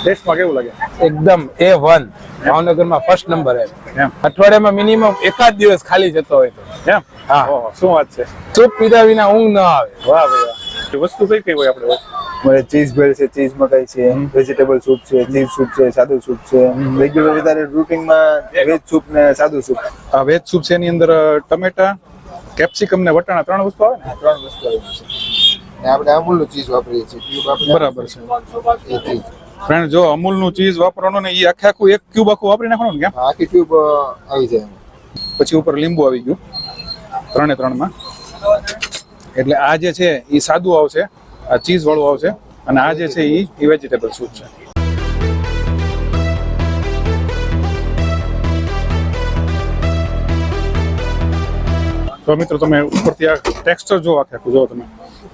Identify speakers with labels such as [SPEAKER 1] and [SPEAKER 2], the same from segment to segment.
[SPEAKER 1] ટેસ્ટમાં કેવું લાગે?
[SPEAKER 2] એકદમ A1 ભાવનગરમાં ફર્સ્ટ નંબર એમ અઠવાડિયામાં મિનિમમ એકાદ દિવસ ખાલી જતો હોય તો
[SPEAKER 1] એમ
[SPEAKER 2] હા
[SPEAKER 1] ઓહો શું વાત છે.
[SPEAKER 2] સૂપ પીધા વિના ઊંઘ ન આવે.
[SPEAKER 1] વાહ ભાઈ વાહ. વસ્તુ કઈ કઈ હોય આપણે?
[SPEAKER 3] મારે ચીઝ ભેળ છે, ચીઝ મકાઈ છે, વેજીટેબલ સૂપ છે, ચીઝ સૂપ છે, સાદું સૂપ છે. રેગ્યુલર વધારે રૂટીનમાં વેજ સૂપ ને સાદું સૂપ.
[SPEAKER 1] આ વેજ સૂપ છે એની અંદર ટમેટા, કેપ્સિકમ ને વટાણા 3 વસ્તુ આવે ને?
[SPEAKER 3] 3 વસ્તુ આવી છે. ને આપણે અમૂલનું ચીઝ વાપરીએ છીએ. ક્યુબ આપણે
[SPEAKER 1] બરાબર છે.
[SPEAKER 3] એ ચીઝ
[SPEAKER 1] ફ્રેન્ડ જો અમૂલનું ચીઝ વાપરવાનું ને એ આખું એક ક્યુબ આખું વાપરી નાખવાનું ને કેમ?
[SPEAKER 3] આખી ક્યુબ આવી જાય એમાં.
[SPEAKER 1] પછી ઉપર લીંબુ આવી ગયું 3 માં. એટલે આ જે છે એ સાદું આવશે, આ ચીઝ વાળું આવશે અને આ જે છે એ વેજીટેબલ સૂપ છે. તો મિત્રો તમે ઉપરથી આ ટેક્સચર જો આખું જો તમે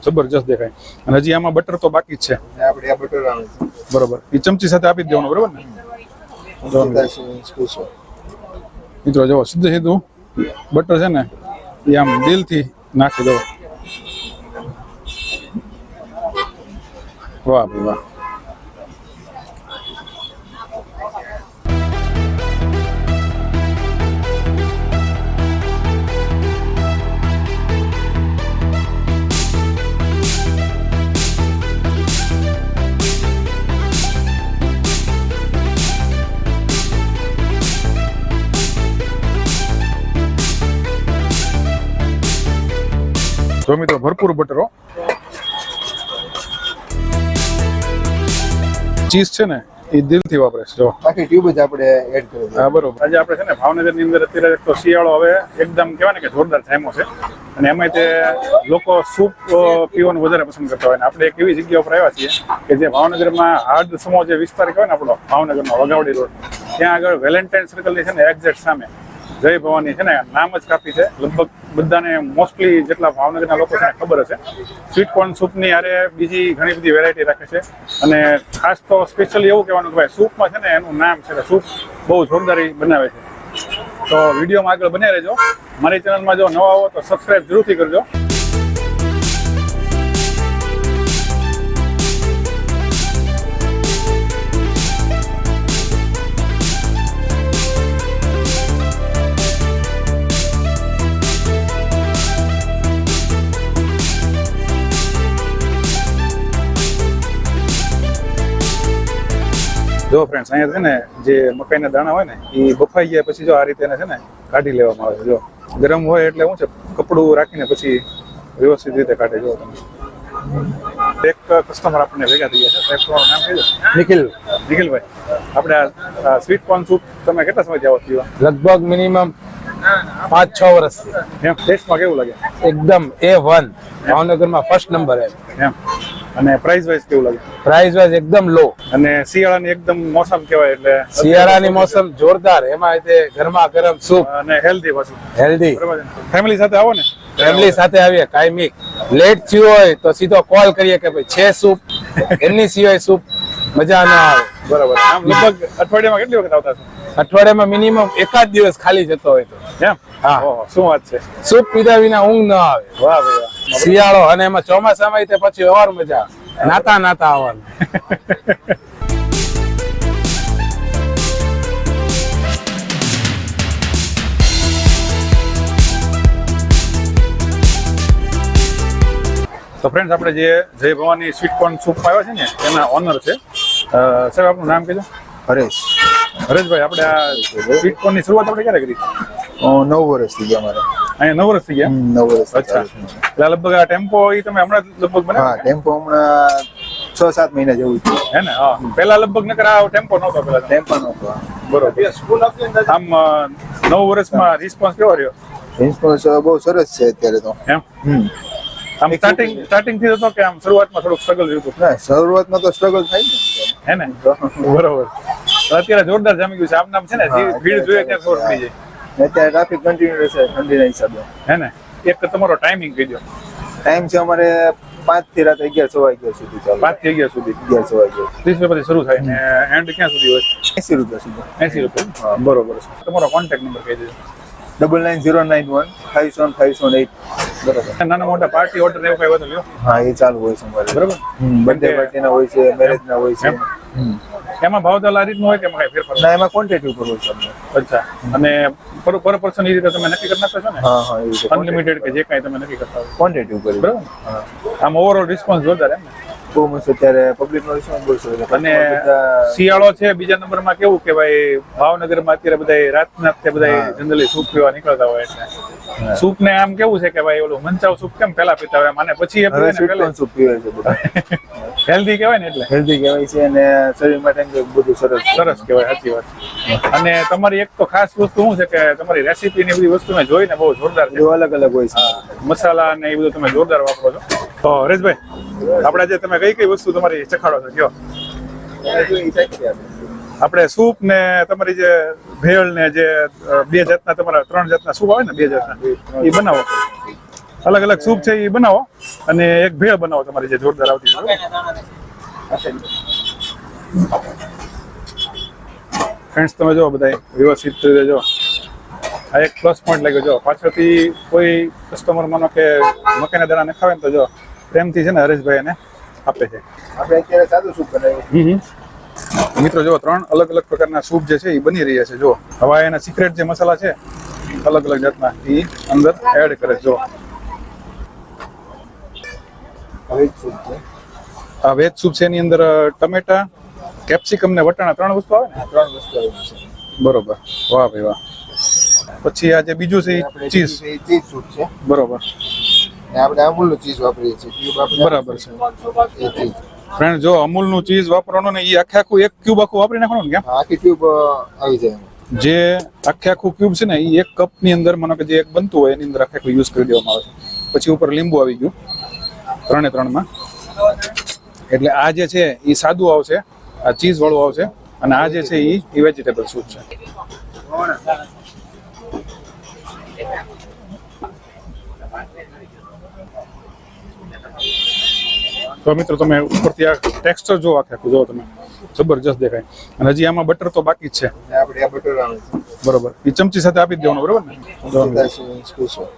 [SPEAKER 1] જબરજસ્ત દેખાય. અને હજી આમાં બટર તો બાકી જ છે.
[SPEAKER 3] ને આપણે આ બટર આવે છે.
[SPEAKER 1] બરોબર, એ ચમચી સાથે આપી જ દેવાનું બરોબર ને?
[SPEAKER 3] સ્પૂસો.
[SPEAKER 1] મિત્રો જો સીધું બટર છે ને એ આમ દિલથી નાખી દો. વાહ ભાઈ વાહ. જો મિત્રો ભરપૂર બટરો ચીઝ છે ને એ દિલથી વાપરે છે. જો
[SPEAKER 3] આખી ટ્યુબ જ આપણે એડ કરી દઈએ.
[SPEAKER 1] હા બરોબર. આજે આપણે છે ને ભાવનગર ની અંદર અત્યારે તો શિયાળો હવે એકદમ કહેવાય ને કે જોરદાર જામ્યો છે અને એમાંય તે લોકો સૂપ પીવાનું વધારે પસંદ કરતા હોય ને આપણે એક એવી જગ્યા ઉપર આવ્યા છીએ કે જે ભાવનગરમાં હાર્દ સમો જે વિસ્તાર કહેવાય ને આપણો ભાવનગરનો વગાવડી રોડ, ત્યાં આગળ વેલેન્ટાઇન સર્કલની છે ને એક્ઝેક્ટ સામે જય ભવાની છે ને નામ જ કાપી છે. લગભગ બધાને મોસ્ટલી જેટલા ભાવનગરના લોકો છે ખબર હશે. સ્વીટ કોર્ન સૂપની હારે બીજી ઘણી બધી વેરાયટી રાખે છે અને ખાસ તો સ્પેશિયલી એવું કહેવાનું કે ભાઈ સૂપમાં છે ને એનું નામ છે કે સૂપ બહુ જોરદારી બનાવે છે. તો વિડીયોમાં આગળ બને રહેજો. મારી ચેનલમાં જો નવા આવો તો સબસ્ક્રાઈબ જરૂરથી કરજો. જો ફ્રેન્ડ્સ અહીંયા છે ને જે મકાઈના દાણા હોય ને એ બફાઈ ગયા પછી જો આ રીતે છે ને કાઢી લેવામાં આવે છે. જો ગરમ હોય એટલે શું છે કપડું રાખીને પછી વ્યવસ્થિત રીતે કાઢે. જો તમે એક કસ્ટમર આપણને ભેગા થઈ ગયા છે. તમારું નામ કહીજો. નિખિલભાઈ, આપણે આ સ્વીટ કોર્ન સૂપ તમે કેટલા સમયથી આવો પીવા?
[SPEAKER 2] લગભગ મિનિમમ 5-6 વર્ષથી.
[SPEAKER 1] એમ ટેસ્ટમાં કેવું લાગે?
[SPEAKER 2] એકદમ A1 ભાવનગરમાં ફર્સ્ટ નંબર
[SPEAKER 1] એમ. અને પ્રાઇસ વાઇઝ કેવું લાગે?
[SPEAKER 2] પ્રાઇસ વાઇઝ એકદમ લો
[SPEAKER 1] અને શિયાળાની એકદમ મોસમ કહેવાય એટલે
[SPEAKER 2] શિયાળાની મોસમ જોરદાર. એમાં તે ગરમા ગરમ સૂપ
[SPEAKER 1] અને હેલ્ધી પાછું.
[SPEAKER 2] હેલ્ધી.
[SPEAKER 1] બરાબર. ફેમિલી સાથે આવો ને?
[SPEAKER 2] ફેમિલી સાથે આવીએ. કાયમી લેટ થયું હોય તો સીધો કોલ કરીએ કે ભાઈ છે સૂપ, એની સિવાય સૂપ મજા ના આવે.
[SPEAKER 1] બરાબર. આમ લગભગ અઠવાડિયામાં કેટલી વખત આવતા છો?
[SPEAKER 2] અઠવાડિયામાં મિનિમમ એકાદ દિવસ ખાલી જતો હોય તો
[SPEAKER 1] એમ
[SPEAKER 2] હા.
[SPEAKER 1] ઓહો શું વાત છે.
[SPEAKER 2] સૂપ પીધા વિના ઊંઘ ન આવે.
[SPEAKER 1] વાહ ભાઈ વાહ.
[SPEAKER 2] શિયાળો અને એમાં ચોમાસામાં તે પછી ઓર મજા નાતા આવવાનું.
[SPEAKER 1] તો ફ્રેન્ડ્સ આપણે જે જય ભવાની સ્વીટ કોર્ન સૂપ આવ્યા છે ને એના ઓનર છે. સાહેબ આપનું નામ કહેજો.
[SPEAKER 3] હરેશ.
[SPEAKER 1] હરેશભાઈ, આપણે આ સ્વીટ કોર્નની શરૂઆત આપણે ક્યારે કરી?
[SPEAKER 3] 9 વર્ષ થઈ ગયા અમારે.
[SPEAKER 1] અહીંયા 9 વર્ષ થઈ ગયા?
[SPEAKER 3] 9 વર્ષ.
[SPEAKER 1] અચ્છા. એટલે લગભગ આ ટેમ્પો એ તમે હમણાં લગભગ
[SPEAKER 3] હા,
[SPEAKER 1] બનાવ્યો?
[SPEAKER 3] ટેમ્પો હમણાં 6-7 મહિના જેવું છે.
[SPEAKER 1] હે ને? હા. પહેલા લગભગ નકર આ ટેમ્પો નહોતો પેલા.
[SPEAKER 3] ટેમ્પો નહોતો.
[SPEAKER 1] બરોબર. આમ 9 વર્ષમાં રિસ્પોન્સ કેવો રહ્યો?
[SPEAKER 3] રિસ્પોન્સ બહુ સરસ છે અત્યારે તો.
[SPEAKER 1] એમ આમ સ્ટાર્ટિંગ થી હતો કે આમ શરૂઆતમાં થોડુંક સ્ટ્રગલ રહ્યું હતું?
[SPEAKER 3] ના, શરૂઆતમાં તો સ્ટ્રગલ થાય
[SPEAKER 1] હે ને? બરોબર. અત્યારે જોરદાર જામી ગયું છે. આમ નામ છે ને જે ભીડ જોઈએ ત્યાં ખબર પડી જાય.
[SPEAKER 3] ને અત્યારે ટ્રાફિક કન્ટિન્યુ રહેશે ઠંડીના હિસાબે.
[SPEAKER 1] હે ને? એક તમારો ટાઈમિંગ કહી દો.
[SPEAKER 3] ટાઈમ છે અમારે 5 થી રાત 11 વાગ્યા સુધી ચાલે.
[SPEAKER 1] 5 થી 11 સુધી.
[SPEAKER 3] 11 વાગ્યા
[SPEAKER 1] 30 રૂપિયા શરૂ થાય ને એન્ડ ક્યાં સુધી હોય?
[SPEAKER 3] 80 રૂપિયા સુધી.
[SPEAKER 1] 80 રૂપિયા. બરોબર છે. તમારો કોન્ટેક્ટ નંબર કહી દેજો.
[SPEAKER 3] 9909157578.
[SPEAKER 1] બરોબર. નાના મોટા પાર્ટી ઓર્ડર એવું કઈ હોય તો લ્યો.
[SPEAKER 3] હા, એ ચાલુ હોય છે અમારે.
[SPEAKER 1] બરોબર.
[SPEAKER 3] બર્થડે પાર્ટીના હોય છે, મેરેજના હોય છે.
[SPEAKER 1] એમાં ભાવતાલ આ રીતનું હોય કે એમાં કઈ ફેરફાર
[SPEAKER 3] ના એમાં ક્વોન્ટિટી ઉપર હોય છે આપણે.
[SPEAKER 1] અચ્છા અને પર પર્સન એ રીતે તમે નક્કી કરી નાખો છો ને
[SPEAKER 3] હા હા એવી રીતે
[SPEAKER 1] અનલિમિટેડ કે જે કાંઈ તમે નક્કી કરતા હોય
[SPEAKER 3] ક્વોન્ટિટી ઉપર હોય.
[SPEAKER 1] બરાબર ને? આમ ઓવરઓલ રિસ્પોન્સ જોરદાર એમ ને.
[SPEAKER 3] બહુ મસ્ત અત્યારે પબ્લિક નો રિસ્પોન્સ બહુ સરસ છે.
[SPEAKER 1] અને
[SPEAKER 3] બધા
[SPEAKER 1] શિયાળો છે બીજા નંબરમાં કેવું કે ભાઈ ભાવનગરમાં અત્યારે બધા રાતના તે બધા જનરલી સૂપ પીવા નીકળતા હોય એટલે સૂપ ને આમ કેવું છે કે ભાઈ ઓલું મંચાવ સૂપ કેમ પેલા પીતા હોય અને પછી એ
[SPEAKER 3] હવે સ્વીટ કોર્ન સૂપ પીવે છે બધા.
[SPEAKER 1] હેલ્ધી કહેવાય ને એટલે
[SPEAKER 3] હેલ્ધી કહેવાય છે અને શરીર માટે એમ કે બધું સરસ છે.
[SPEAKER 1] સરસ કહેવાય સાચી વાત છે. અને તમારી એક તો ખાસ વસ્તુ શું છે કે તમારી રેસીપી ની બધી વસ્તુ મેં જોઈને બહુ જોરદાર છે.
[SPEAKER 3] બધું અલગ અલગ હોય છે.
[SPEAKER 1] મસાલા ને એ બધું તમે જોરદાર વાપરો છો. તો હરેશભાઈ આપણે જે તમે કઈ બસ્તુ તમારી ચખાડો છો કયો? આપણે સૂપ ને તમારી જે ભેળ ને જે બે જાતના તમારા 3 જાતના સૂપ આવે ને 2 જાતના એ બનાવો. અલગ અલગ સૂપ છે એ બનાવો અને એક ભેળ બનાવો તમારી જે જોરદાર આવતી છે. ફ્રેન્ડ્સ તમે જો બધા વ્યવસ્થિત રીતે જો આ એક પ્લસ પોઈન્ટ લાગ્યો જો પાછળથી કોઈ કસ્ટમર માનો કે મકાઈના દાણા ને ખાવે ને તો જો પ્રેમથી છે ને હરેશભાઈ એને આપે છે.
[SPEAKER 3] આપણે અત્યારે સાદું સૂપ બનાવ્યું.
[SPEAKER 1] મિત્રો જો 3 અલગ અલગ પ્રકારના સૂપ જે છે એ બની રહ્યા છે. જો હવે એના સિક્રેટ જે મસાલા છે અલગ અલગ જાતના એ અંદર એડ કરે છે. જો
[SPEAKER 3] વેજ સૂપ છે.
[SPEAKER 1] આ વેજ સૂપ છે એની અંદર ટમેટા કેપ્સિકમ ને વટાણા 3 વસ્તુ આવે ને.
[SPEAKER 3] 3 વસ્તુ આવી છે.
[SPEAKER 1] બરોબર વાહ ભાઈ વાહ. પછી આ જે બીજું છે એ ચીઝ.
[SPEAKER 3] ચીઝ સૂપ છે.
[SPEAKER 1] બરોબર
[SPEAKER 3] ને આપણે અમૂલનું ચીઝ વાપરીએ છીએ. ક્યુબ આપણે
[SPEAKER 1] બરાબર છે.
[SPEAKER 3] એ ચીઝ.
[SPEAKER 1] ફ્રેન્ડ જો અમૂલનું ચીઝ વાપરવાનું ને એ આખું એક ક્યુબ આખું વાપરી નાખવાનું ને કેમ?
[SPEAKER 3] હા, આખી ક્યુબ આવી જાય એમાં.
[SPEAKER 1] જે આખું ક્યુબ છે ને એ એક કપ ની અંદર માનો કે જે એક બનતું હોય એની અંદર આખું યુઝ કરી દેવામાં આવે છે. પછી ઉપર લીંબુ આવી ગયું 3 માં. એટલે આ જે છે એ સાદું આવશે, આ ચીઝ વાળું આવશે અને આ જે છે એ વેજીટેબલ સૂપ છે. તો મિત્રો તમે ઉપરથી આ ટેક્સચર જો આખું જો તમે જબરજસ્ત દેખાય. અને હજી આમાં બટર તો બાકી જ છે.
[SPEAKER 3] ને આપણે આ બટર આવે છે.
[SPEAKER 1] બરોબર એ ચમચી સાથે આપી જ દેવાનું બરોબર ને?
[SPEAKER 3] સ્પેશિયલ.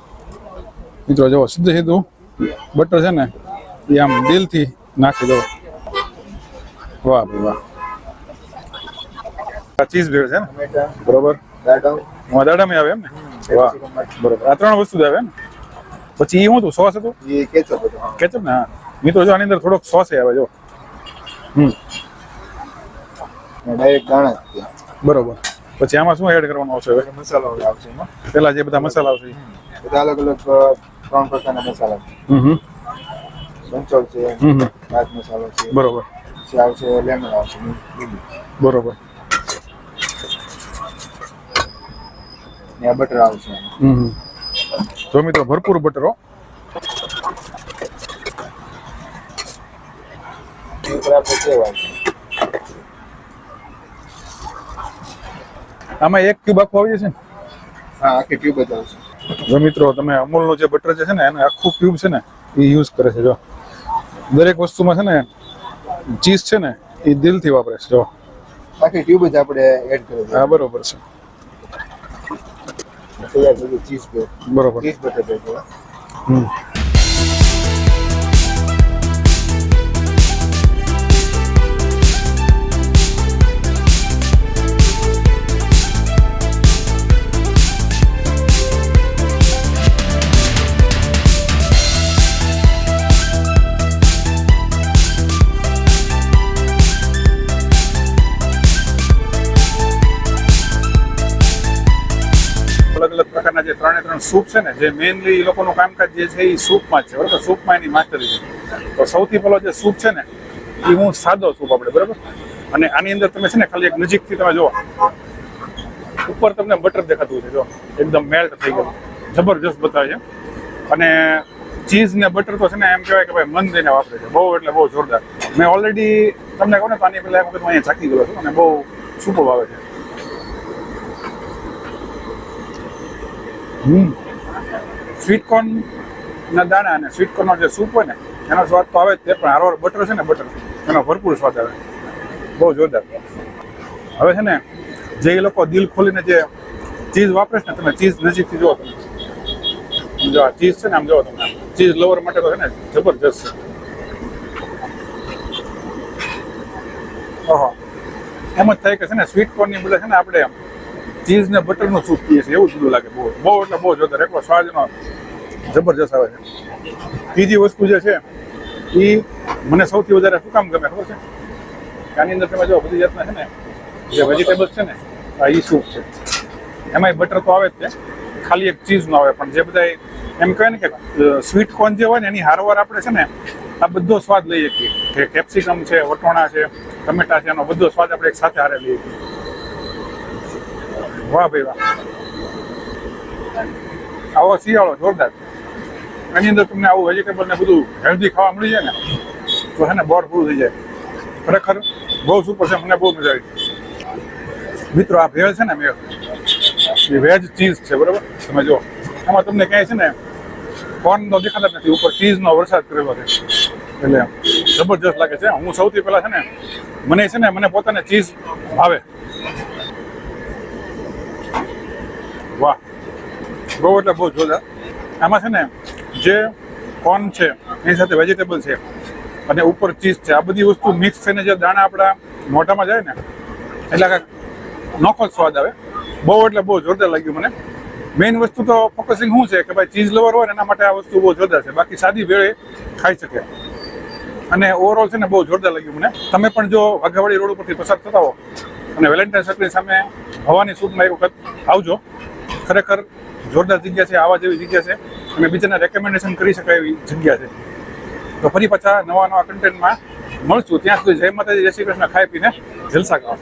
[SPEAKER 1] મિત્રો જો સીધું બટર છે ને એ આમ દિલથી નાખી દો. વાહ ભાઈ વાહ. આ ચીઝ ભેળ છે ને
[SPEAKER 3] ટમેટા,
[SPEAKER 1] બરોબર.
[SPEAKER 3] દાડમ,
[SPEAKER 1] દાડામાં આવે એમ ને? વાહ બરોબર. આ 3 વસ્તુ જ આવે ને? પછી એ શું હતું સોસ હતું
[SPEAKER 3] એ કેચઅપ હતું. હા.
[SPEAKER 1] કેચઅપ ને? હા મિત્રો જો આની અંદર થોડોક સોસ આવે જો.
[SPEAKER 3] ને ડાયરેક્ટ દાણા જ છે.
[SPEAKER 1] બરોબર. પછી આમાં શું એડ કરવાનું આવશે હવે?
[SPEAKER 3] મસાલો આવશે એમાં.
[SPEAKER 1] પેલા જે બધા મસાલા આવશે
[SPEAKER 3] બધા અલગ અલગ 3 પ્રકારના મસાલા છે. સંચળ છે, ભાત મસાલો છે,
[SPEAKER 1] બરોબર
[SPEAKER 3] પછી આવશે લેમન આવશે, લીંબુ.
[SPEAKER 1] બરોબર.
[SPEAKER 3] ને આ બટર આવશે.
[SPEAKER 1] જો મિત્રો ભરપૂર બટર હો.
[SPEAKER 3] એ ઉપર આપણે સેવ આવશે.
[SPEAKER 1] આમાં એક ક્યુબ આખું આવી જશે ને?
[SPEAKER 3] હા, આખી ટ્યુબ જ આવશે.
[SPEAKER 1] જો મિત્રો તમે અમૂલનું જે બટર જે છે ને એનું આખું ક્યુબ છે ને એ યુઝ કરે છે. જો દરેક વસ્તુમાં છે ને ચીઝ છે ને એ દિલથી વાપરે છે. જો
[SPEAKER 3] આખી ટ્યુબ જ આપણે એડ કરી દઈએ.
[SPEAKER 1] હા બરોબર છે.
[SPEAKER 3] તૈયાર થઈ ગયું ચીઝ બેડ.
[SPEAKER 1] બરોબર.
[SPEAKER 3] Cheese butter bread.
[SPEAKER 1] હમ. અલગ અલગ પ્રકારના જે 3 સૂપ છે ને જે મેઇનલી એ લોકોનું કામકાજ જે છે એ સૂપમાં જ છે બરાબર. સૂપમાં એની માસ્ટરી છે. તો સૌથી પહેલો જે સૂપ છે ને એ હું સાદો સૂપ આપણે બરાબર. અને આની અંદર તમે છે ને ખાલી એક નજીકથી તમે જુઓ ઉપર તમને બટર દેખાતું છે. જો એકદમ મેલ્ટ થઈ ગયું જબરજસ્ત બતાવે છે. અને ચીઝ ને બટર તો છે ને એમ કહેવાય કે ભાઈ મન દઈને વાપરે છે બહુ એટલે બહુ જોરદાર. મેં ઓલરેડી તમને કહું ને તો આની પહેલા એક વખત હું અહીંયા ચાખી ગયો છું અને બહુ સુપર આવે છે. સ્વીટ કોર્ન ના દાણા અને સ્વીટ કોર્ન નો જે સૂપ હોય ને એનો સ્વાદ તો આવે જ તે, પણ હારો બટર છે ને બટર એનો ભરપૂર સ્વાદ આવે બહુ જોરદાર. હવે છે ને જે એ લોકો દિલ ખોલીને જે ચીઝ વાપરે છે ને તમે ચીઝ નજીકથી જુઓ તમે. જો આ ચીઝ છે ને આમ જુઓ તમે ચીઝ લવર માટે તો છે ને જબરજસ્ત છે. ઓહો એમ જ થાય કે છે ને સ્વીટ કોર્નની બદલે છે ને આપણે ચીઝ ને બટરનું સૂપ પીએ છીએ એવું જ બધું લાગે. બહુ એટલે બહુ જોરદાર, એટલો સ્વાદનો જબરજસ્ત આવે છે. ત્રીજી વસ્તુ જે છે એ મને સૌથી વધારે શું કામ ગમે ખબર છે? આની અંદર તમે જો બધી જાતના છે ને જે વેજીટેબલ્સ છે ને આ ઈ સૂપ છે. એમાંય બટર તો આવે જ છે, ખાલી એક ચીઝ નો આવે, પણ જે બધા એમ કહેવાય ને કે સ્વીટ કોર્ન જે હોય ને એની હારવાર આપણે છે ને આ બધો સ્વાદ લઈ શકીએ. કે કેપ્સિકમ છે, વટોણા છે, ટમેટા છે, એનો બધો સ્વાદ આપણે એક સાથે હારે લઈએ. વાહ ભાઈ વાહ, આવો શિયાળો જોરદાર. એની અંદર તમને આવું વેજીટેબલ ને બધું હેલ્ધી ખાવા મળી જાય ને તો છે ને બોર પૂરું થઈ જાય. ખરેખર બહુ સુપર છે, મને બહુ મજા આવી. મિત્રો આ ભેળ છે ને મેળ એ વેજ ચીઝ છે, બરાબર? તમે જો આમાં તમને ક્યાંય છે ને કોર્ન તો દેખાતા જ નથી, ઉપર ચીઝનો વરસાદ કરેલો છે એટલે જબરજસ્ત લાગે છે. હું સૌથી પહેલા છે ને મને પોતાને ચીઝ ભાવે. વાહ, બહુ એટલે બહુ જોરદાર. આમાં છે ને જે કોર્ન છે એની સાથે વેજીટેબલ છે અને ઉપર ચીઝ છે, આ બધી વસ્તુ મિક્સ થઈને જે દાણા આપણા મોઢામાં જાય ને એટલે કાંઈક નોખો જ સ્વાદ આવે. બહુ એટલે બહુ જોરદાર લાગ્યું મને. મેઇન વસ્તુ તો ફોકસિંગ શું છે કે ભાઈ ચીઝ લવર હોય ને એના માટે આ વસ્તુ બહુ જોરદાર છે. બાકી સાદી ભેળ ખાઈ શકે અને ઓવરઓલ છે ને બહુ જોરદાર લાગ્યું મને. તમે પણ જો વાઘાવાડી રોડ ઉપરથી પસાર થતા હો અને વેલેન્ટાઇન સર્કલની સામે ભવાની સૂપમાં એક વખત આવજો. ખરેખર જોરદાર જગ્યા છે, આવા જેવી જગ્યા છે અને બીજાને રેકમેન્ડેશન કરી શકાય એવી જગ્યા છે. તો ફરી પાછા નવા કન્ટેન્ટમાં મળશું. ત્યાં સુધી જય માતાજી, જય શ્રી કૃષ્ણ. ખાઈ પીને જલસા કરો.